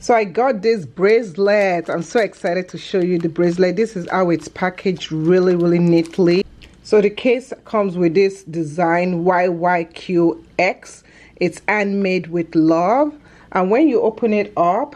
So I got this bracelet. I'm so excited to show you the bracelet. This is how it's packaged, really neatly. So the case comes with this design YYQX. It's handmade with love. And when you open it up,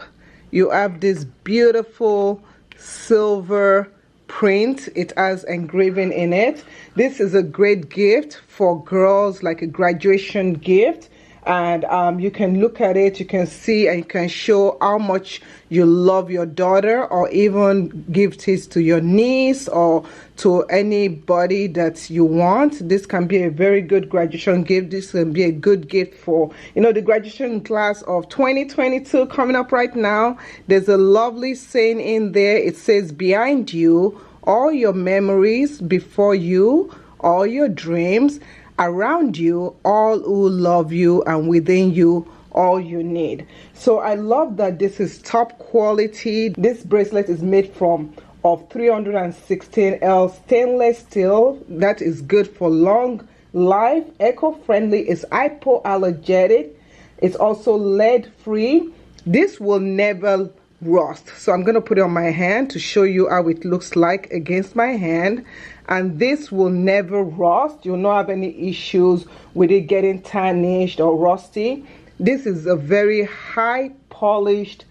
you have this beautiful silver print. It has engraving in it. This is a great gift for girls, like a graduation gift. And you can look at it, you can see and you can show how much you love your daughter, or even give this to your niece or to anybody that you want. This can be a very good graduation gift. This can be a good gift for, you know, the graduation class of 2022 coming up right now. There's a lovely saying in there. It says, behind you, all your memories; before you, all your dreams; around you, all who love you; and within you, all you need. So I love that this is top quality. This bracelet is made of 316L stainless steel. That is good for long life. Eco-friendly, is hypoallergenic. It's also lead free. This will never rust. So I'm going to put it on my hand to show you how it looks like against my hand. And this will never rust. You'll not have any issues with it getting tarnished or rusty. This is a very high polished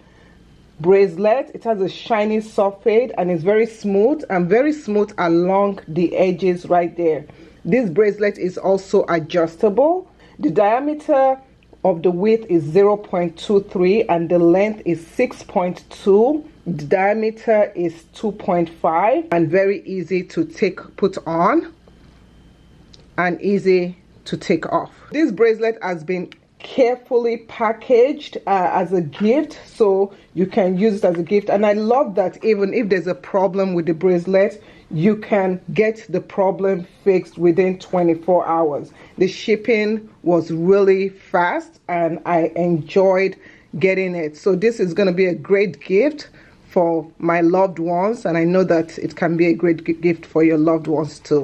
bracelet. It has a shiny surface and it's very smooth along the edges right there. This bracelet is also adjustable. The diameter of the width is 0.23 and the length is 6.2. The diameter is 2.5 and very easy to put on and easy to take off. This bracelet has been carefully packaged as a gift, so you can use it as a gift. And I love that even if there's a problem with the bracelet, you can get the problem fixed within 24 hours. The shipping was really fast and I enjoyed getting it. So this is going to be a great gift for my loved ones, and I know that it can be a great gift for your loved ones too.